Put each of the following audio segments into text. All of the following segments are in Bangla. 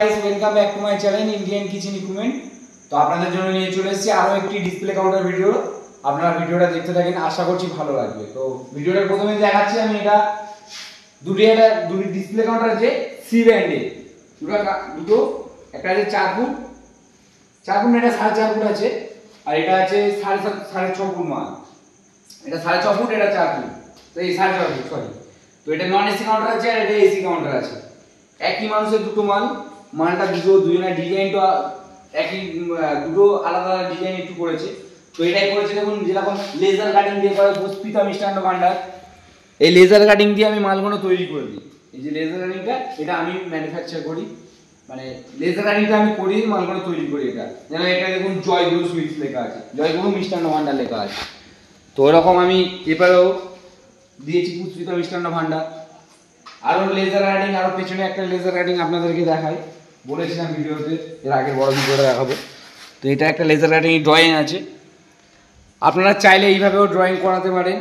Guys welcome back to my channel Indian kitchen equipment. তো আপনাদের জন্য নিয়ে চলে এসেছি আরো একটি ডিসপ্লে কাউন্টার ভিডিও। আপনারা ভিডিওটা দেখতে থাকেন, আশা করছি ভালো লাগবে। তো ভিডিওটার প্রথমে দেখাচ্ছি আমি এটা দুটি ডিসপ্লে কাউন্টার আছে সি ব্র্যান্ডের। দুটো একটা আছে 4 ফুট এটা 4.5 ফুট আছে, আর এটা আছে 6.5 ফুট মাল। এটা 6.5 ফুট, এটা 4 ফুট, তো এই 6.5 ফুট সরি। তো এটা নন এসি কাউন্টার আছে আর এটা এসি কাউন্টার আছে। একই মানুষের দুটো মালটা দুজনের ডিজাইনটা একই, দুটো আলাদা আলাদা ডিজাইন একটু করেছে। তো এটাই করেছে দেখুন, যেরকম লেজার কাটিং দিয়ে করে পুষ্পিতা মিষ্টান্ন ভান্ডার, এই লেজার কাটিং দিয়ে আমি মালগুলো তৈরি করে দিই। এই যে লেজার কাটিংটা, এটা আমি ম্যানুফ্যাকচার করি, মানে লেজার কাটিংটা আমি করি, মালগুলো তৈরি করি। এটা যেন এটা দেখুন জয়গুরু সুইটস লেখা আছে, জয়গুরু মিষ্টান্ন ভান্ডার লেখা আছে। তো এরকম আমি এবারেও দিয়েছি পুষ্পিতা মিষ্টান্ন ভান্ডার। আরো লেজার কাটিং, আরো পেছনে একটা লেজার কাটিং আপনাদেরকে দেখাই, বলেছিলাম ভিডিওতে, এর আগের বড় ভিডিওটা দেখাবো। তো এটা একটা লেজার কাটিং ড্রয়িং আছে, আপনারা চাইলে এইভাবেও ড্রয়িং করাতে পারেন।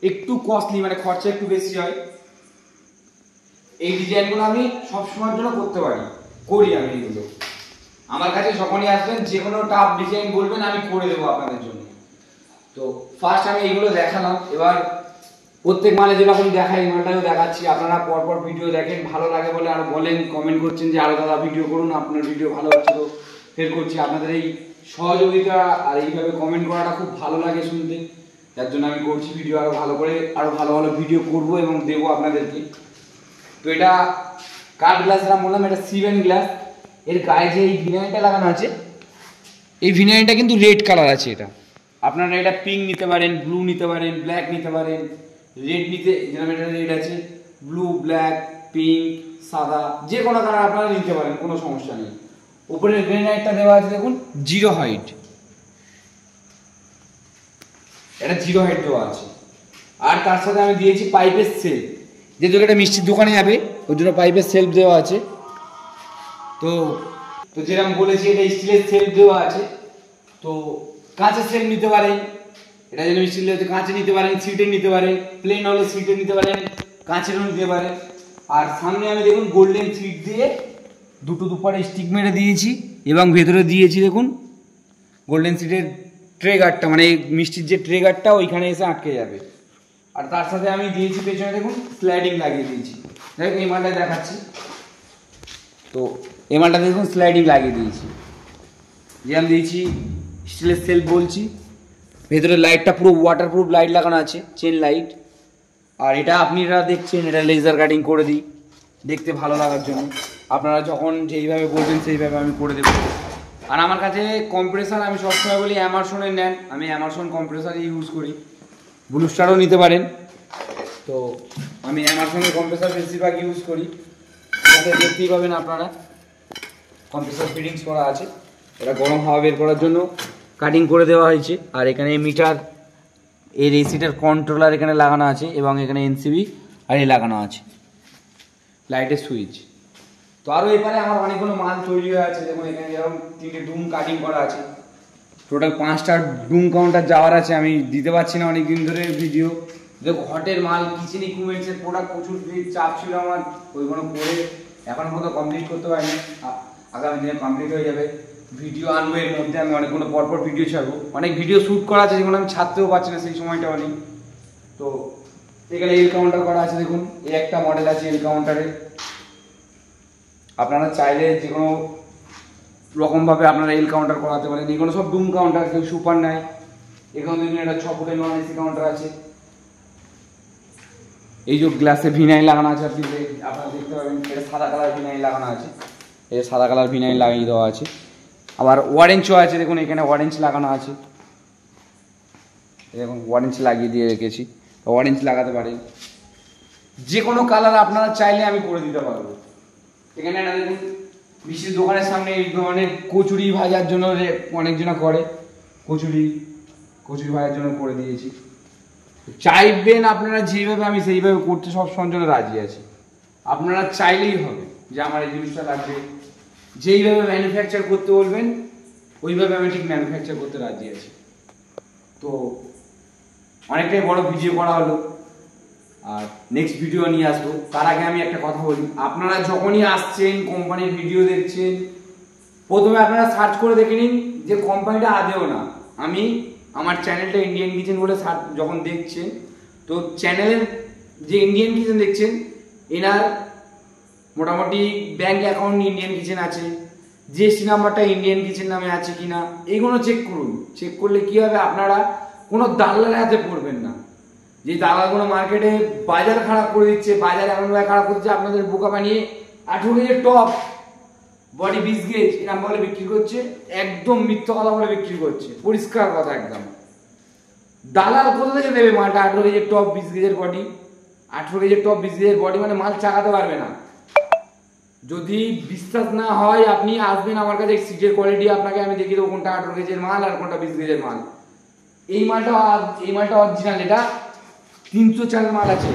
একটু কস্টলি, মানে খরচা একটু বেশি হয়। এই ডিজাইনগুলো আমি সব সময়ের জন্য করতে করি আমি এগুলো। আমার কাছে যখনই আসবেন যে কোনো টাফ ডিজাইন বলবেন, আমি করে দেবো আপনাদের জন্য। তো ফার্স্ট আমি এইগুলো দেখালাম, এবার প্রত্যেক মালে যেরকম দেখাই মালটাও দেখাচ্ছি। আপনারা পরপর ভিডিও দেখেন, ভালো লাগে বলে আর বলেন, কমেন্ট করছেন যে আরো দাদা ভিডিও করুন, আপনার ভিডিও ভালো হচ্ছে। তো ফের করছি, আপনাদের এই সহযোগিতা আর এইভাবে কমেন্ট করাটা খুব ভালো লাগে শুনতে, যার জন্য আমি করছি ভিডিও আরো ভালো করে, আরো ভালো ভালো ভিডিও করব এবং দেবো আপনাদেরকে। তো এটা কাঠ গ্লাস বললাম, এটা সিভেন গ্লাস। এর গায়ে যে এই ভিনাইলটা লাগানো আছে, এই ভিনাইলটা কিন্তু রেড কালার আছে। এটা আপনারা এটা পিঙ্ক নিতে পারেন, ব্লু নিতে পারেন, ব্ল্যাক নিতে পারেন, রেড নিতে, যেরকম এটা রেড আছে, ব্লু, ব্ল্যাক, পিঙ্ক, সাদা, যে কোনো কালার আপনারা নিতে পারেন, কোনো সমস্যা নেই। উপরের গ্রেনাইটটা দেওয়া আছে দেখুন জিরো হাইট, এটা জিরো হাইট দেওয়া আছে। আর তার সাথে আমি দিয়েছি পাইপের সেলফ, যেহেতু এটা মিষ্টির দোকানে যাবে ওই জন্য পাইপের সেলফ দেওয়া আছে। তো তো যেরকম বলেছি, এটা স্টিলের সেলফ দেওয়া আছে। তো কাঁচের সেলফ নিতে পারেন, এটা যেন স্টিল হচ্ছে, কাঁচে নিতে পারেন, সিটের নিতে পারেন, প্লেন হলে সিটের নিতে পারেন, কাঁচেরও নিতে পারেন। আর সামনে আমি দেখুন গোল্ডেন সিট দিয়ে দুপারে স্টিক মেরে দিয়েছি, এবং ভেতরে দিয়েছি দেখুন গোল্ডেন সিটের ট্রে গার্ডটা, মানে মিষ্টির যে ট্রে গার্ডটা ওইখানে এসে আটকে যাবে। আর তার সাথে আমি দিয়েছি পেছনে দেখুন স্লাইডিং লাগিয়ে দিয়েছি। দেখুন এই মালটা দেখাচ্ছি, তো এই মালটা দেখুন স্লাইডিং লাগিয়ে দিয়েছি। যে আমি দিয়েছি স্টিলের সেলফ বলছি, ভেতরে লাইটটা পুরো ওয়াটারপ্রুফ লাইট লাগানো আছে, চেন লাইট। আর এটা আপনারা দেখছেন, এটা লেজার কাটিং করে দিই দেখতে ভালো লাগার জন্য। আপনারা যখন যেইভাবে বলবেন সেইভাবে আমি করে দেবো। আর আমার কাছে কম্প্রেসার আমি সবসময় বলি অ্যামারসনের নেন, আমি অ্যামারসন কম্প্রেসারই ইউজ করি, ব্লু স্টারও নিতে পারেন। তো আমি অ্যামারসনের কম্প্রেসার বেশিরভাগ ইউজ করি, তাতে দেখতেই পাবেন আপনারা কম্প্রেসার ফিটিংস করা আছে। এটা গরম হাওয়া বের করার জন্য কাটিং করে দেওয়া হয়েছে। আর এখানে মিটার, এর এসিটার কন্ট্রোলার এখানে লাগানো আছে, এবং এখানে এনসিবি আর এই লাগানো আছে লাইটের সুইচ। তো আরও এখানে আমার অনেকগুলো মাল তৈরি হয়ে আছে। দেখুন এখানে যেরকম 3টে ডুম কাটিং করা আছে, টোটাল 5টা ডুম কাউন্টার যাওয়ার আছে। আমি দিতে পারছি না অনেকদিন ধরে ভিডিও। দেখো হটের মাল, কিচেন ইকুইপমেন্টসের প্রোডাক্ট প্রচুর চাপ ছিল আমার, ওইগুলো করে এখনো পর্যন্ত কমপ্লিট করতে পারিনি। আগামী দিনে কমপ্লিট হয়ে যাবে। ভিডিও আনবো, এর মধ্যে আমি অনেকগুলো পরপর ভিডিও ছাড়বো। অনেক ভিডিও শ্যুট করা আছে যেগুলো আমি ছাড়তেও পারছি না, সেই সময়টা অনেক। তো এখানে এল কাউন্টার করা আছে দেখুন, এই একটা মডেল আছে এল কাউন্টারের। আপনারা চাইলে যে কোনো রকমভাবে আপনারা এল কাউন্টার করাতে পারেন। এগুলো সব ডুম কাউন্টার, কেউ সুপার নেয়। এখানে দেখুন একটা 6 ফুটের নন এসি কাউন্টার আছে। এই যে গ্লাসে ভিনাইল লাগানো আছে, আপনারা দেখতে পাবেন, এটা সাদা কালার ভিনাইল লাগানো আছে, এটা সাদা কালার ভিনাইল লাগিয়ে দেওয়া আছে। আবার ওয়ারেঞ্চও আছে, দেখুন এখানে ওয়ারেঞ্চ লাগানো আছে, দেখুন ওয়ারেঞ্চ লাগিয়ে দিয়ে রেখেছি, ওয়ারেঞ্চ লাগাতে পারেন। যে কোনো কালার আপনারা চাইলে আমি করে দিতে পারবো। এখানে একটা দেখুন মিষ্টির দোকানের সামনে এই ধরনের কচুরি ভাজার জন্য অনেকজনা করে, কচুরি ভাজার জন্য করে দিয়েছি। চাইবেন আপনারা যেইভাবে, আমি সেইভাবে করতে সব সময়ের জন্য রাজি আছি। আপনারা চাইলেই হবে যে আমার এই জিনিসটা লাগবে, যেইভাবে ম্যানুফ্যাকচার করতে বলবেন ওইভাবে আমি ঠিক ম্যানুফ্যাকচার করতে রাজি আছি। তো অনেকটাই বড় ভিডিও করা হলো, আর নেক্সট ভিডিও নিয়ে আসবো। তার আগে আমি একটা কথা বলি, আপনারা যখনই আসছেন কোম্পানির ভিডিও দেখছেন, প্রথমে আপনারা সার্চ করে দেখে নিন যে কোম্পানিটা আদেও না। আমি আমার চ্যানেলটা ইন্ডিয়ান কিচেন বলে সার্চ যখন দেখছেন, তো চ্যানেলের যে ইন্ডিয়ান কিচেন দেখছেন, এনার মোটামুটি ব্যাংক অ্যাকাউন্ট ইন্ডিয়ান কিচেন আছে, জিএসটি নাম্বারটা ইন্ডিয়ান কিচেন নামে আছে কিনা, এইগুলো চেক করুন। চেক করলে কি হবে, আপনারা কোনো দালালের হাতে পড়বেন না। যে দালালগুলো মার্কেটে বাজার খারাপ করে দিচ্ছে, বাজার এমনভাবে খারাপ করছে আপনাদের বোকা বানিয়ে 18 কেজির টপ বডি 20 গেজ এরকম বলে বিক্রি করছে, একদম মিথ্যা কথা বলে বিক্রি করছে, পরিষ্কার কথা একদম। দালাল কোথা থেকে দেবে মালটা 18 কেজির টপ 20 গেজের বডি? 18 কেজির টপ 20 গেজের বডি মানে মাল চাকাতে পারবে না। যদি বিশ্বাস না হয় আপনি আসবেন আমার কাছে, সিটের কোয়ালিটি আপনাকে আমি দেখিয়ে দেবো কোনটা 18 কেজির মাল আর কোনটা 20 কেজির মাল। এই মালটা অরিজিনাল, এটা 304 মাল আছে।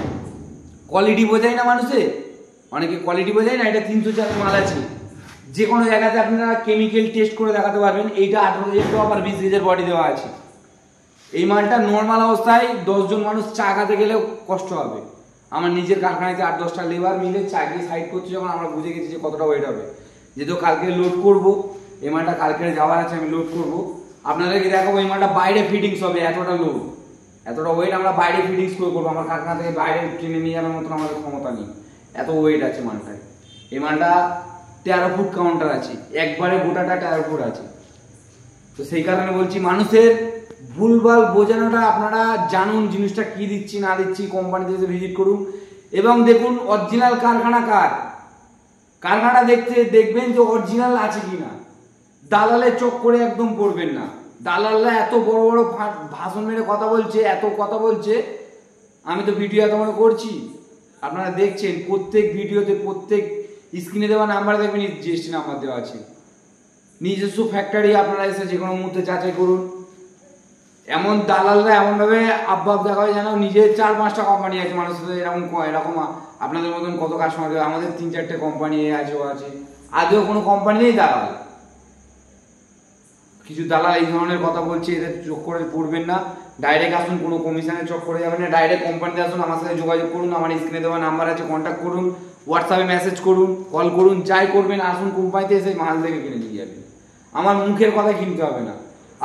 কোয়ালিটি বোঝায় না মানুষে, অনেকে কোয়ালিটি বোঝায় না, এটা 304 মাল আছে। যে কোনো জায়গাতে আপনারা কেমিক্যাল টেস্ট করে দেখাতে পারবেন এইটা 18 কেজির টপ আর 20 কেজির বডি দেওয়া আছে। এই মালটা নর্মাল অবস্থায় 10 জন মানুষ চা খাতে গেলেও কষ্ট হবে। আমার নিজের কারখানাতে 8-10টা লেবার মিলে চাকরি সাইড করছে, যখন আমরা বুঝে গেছি যে কতটা ওয়েট হবে, যেহেতু কালকে লোড করবো এই মালটা, কালকে যাওয়ার আছে আমি লোড করবো, আপনাদেরকে দেখাবো এই মালটা বাইরে ফিটিংস হবে। এতটা লোড এতটা ওয়েট আমরা বাইরে ফিটিংস করে করবো, আমার কারখানা থেকে বাইরে ট্রেনে নিয়ে যাওয়ার মতন আমাদের ক্ষমতা নেই, এত ওয়েট আছে মালটায়। এই মালটা 13 ফুট কাউন্টার আছে, একবারে গোটাটা 13 ফুট আছে। তো সেই কারণে বলছি মানুষের ভুলভাল বোঝানোটা আপনারা জানুন, জিনিসটা কি দিচ্ছি না দিচ্ছি, কোম্পানিতে এসে ভিজিট করুন এবং দেখুন অরিজিনাল কারখানা কার। কারখানা দেখবেন যে অরিজিনাল আছে কিনা, দালালের চোখ করে একদম পড়বেন না। দালালরা এত বড় বড় ভাষণ মেরে কথা বলছে, এত কথা বলছে। আমি তো ভিডিও এত বড় করছি, আপনারা দেখছেন প্রত্যেক ভিডিওতে, প্রত্যেক স্ক্রিনে দেওয়া নাম্বার দেখবেন জিএসটি নাম্বার দেওয়া আছে। নিজস্ব ফ্যাক্টরি আপনারা এসে যে কোনো মুহূর্তে যাচাই করুন। এমন দালালরা এমনভাবে আব্বাব দেখাবে যেন নিজের 4-5টা কোম্পানি আছে মানুষের, এরকম আপনাদের মতন কত কাস্টমার, আমাদের 3-4টে কোম্পানি আছে আদেও কোনো কোম্পানি নেই দালাল। কিছু দালাল এই ধরনের কথা বলছে, এদের চোখ করে পড়বেন না। ডাইরেক্ট আসুন, কোনো কমিশনের চোখ করে যাবেন না, ডাইরেক্ট কোম্পানিতে আসুন, আমার সাথে যোগাযোগ করুন, আমার স্ক্রিনে দেওয়া নাম্বার আছে, কন্ট্যাক্ট করুন, হোয়াটসঅ্যাপে মেসেজ করুন, কল করুন, যাই করবেন আসুন কোম্পানিতে এসে মাল দেখে কিনে নিয়ে যাবেন। আমার মুখের কথা কিনতে হবে না।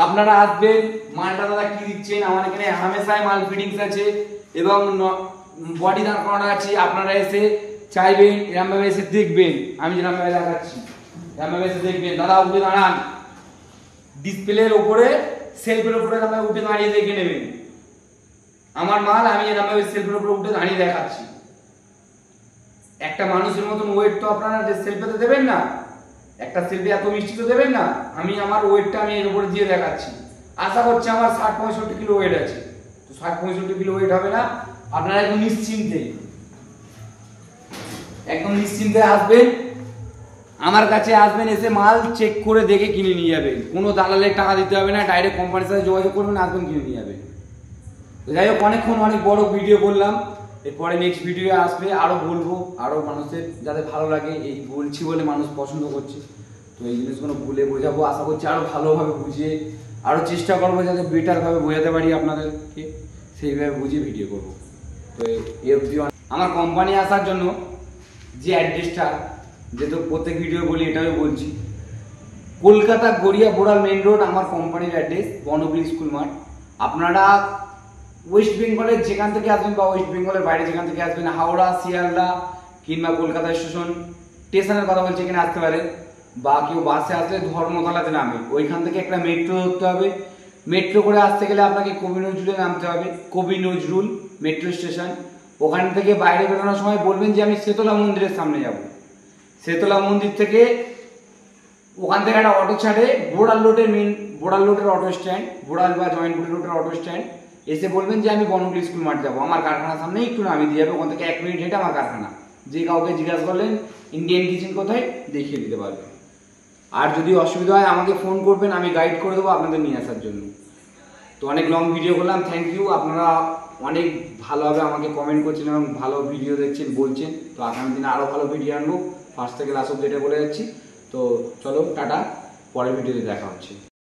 আপনারা আসবেন, মালটা দাদা কি দিচ্ছেন, আমার এখানে হামেশাই মাল ফিটিংস আছে এবং বডি দাঁড় করানো আছে। আপনারা এসে চাইবেন এরমভাবে এসে দেখবেন, আমি যেরমভাবে দেখাচ্ছি এরমভাবে এসে দেখবেন। দাদা উঠে দাঁড়ান, ডিসপ্লের উপরে সেলফের উপরে আপনারা উঠে দাঁড়িয়ে দেখে নেবেন আমার মাল, আমি এরমভাবে সেলফের উপরে উঠে দাঁড়িয়ে দেখাচ্ছি। একটা মানুষের মতন ওয়েট তো আপনারা সেলফেতে দেবেন না, একটা সেলফি এত মিষ্টি তো দেবেন না। আমি আমার ওয়েটটা আমি এর উপরে দিয়ে দেখাচ্ছি। আশা করছি আমার 60-65 কিলো ওয়েট আছে। তো 60-65 কিলো ওয়েট হবে না, আপনারা একদম নিশ্চিন্তে আসবেন, আমার কাছে আসবেন, এসে মাল চেক করে দেখে কিনে নিয়ে যাবেন। কোনো দালালের টাকা দিতে হবে না, ডাইরেক্ট কোম্পানির সাথে যোগাযোগ করবেন, আসবেন কিনে নিয়ে যাবেন। তো যাই হোক, অনেক বড় ভিডিও করলাম। এরপরে নেক্সট ভিডিও আসবে, আরো বলবো, আরো মানুষের যাতে ভালো লাগে, এই বলছি বলে মানুষ পছন্দ করছে। তো এই জিনিসগুলো ভুলে বোঝাবো, আশা করছি আরো ভালোভাবে বুঝিয়ে আরো চেষ্টা করবো যাতে বেটার ভাবে বোঝাতে পারি আপনাদেরকে, সেইভাবে বুঝিয়ে ভিডিও করবো। তো আমার কোম্পানি আসার জন্য যে অ্যাড্রেসটা, যেহেতু প্রত্যেক ভিডিও বলি এটাও বলছি, কলকাতা গড়িয়া বোড়াল মেইন রোড আমার কোম্পানির অ্যাড্রেস, বনবলি স্কুল মাঠ। আপনারা ওয়েস্ট বেঙ্গলের যেখান থেকে আসবেন বা ওয়েস্ট বেঙ্গলের বাইরে যেখান থেকে আসবেন, হাওড়া, শিয়ালদা কিংবা কলকাতা স্টেশনের কথা বলছি, এখানে আসতে পারে। বা কেউ বাসে আসলে ধর্মতলাতে নামে, ওইখান থেকে একটা মেট্রো ধরতে হবে। মেট্রো করে আসতে গেলে আপনাকে কবি নজরুলে নামতে হবে, কবি নজরুল মেট্রো স্টেশন। ওখান থেকে বাইরে বেরোনোর সময় বলবেন যে আমি শেতলা মন্দিরের সামনে যাব। শেতলা মন্দির থেকে ওখান থেকে একটা অটো ছাড়ে বোড়াল রোডের অটো স্ট্যান্ড, বোড়াল বা জয়েন্টপুরি রোডের অটো স্ট্যান্ড, এসে বলবেন যে আমি বনবলি স্কুল মাঠ যাবো, আমার কারখানার সামনে একটু নামিয়ে দিয়ে যাবে। ওখান থেকে 1 মিনিট হেঁটে আমার কারখানা। যে কাউকে জিজ্ঞাসা করলেন ইন্ডিয়ান কিচেন কোথায়, দেখিয়ে দিতে পারবে। আর যদি অসুবিধা হয় আমাকে ফোন করবেন, আমি গাইড করে দেবো আপনাদের নিয়ে আসার জন্য। তো অনেক লং ভিডিও করলাম, থ্যাংক ইউ। আপনারা অনেক ভালোভাবে আমাকে কমেন্ট করছেন এবং ভালো ভিডিও দেখছেন, বলছেন। তো আগামী দিনে আরও ভালো ভিডিও আনবো, ফার্স্ট থেকে লাস্ট অব্দি যেটা বলে যাচ্ছি। তো চলো টাটা, পরের ভিডিওতে দেখা হচ্ছে।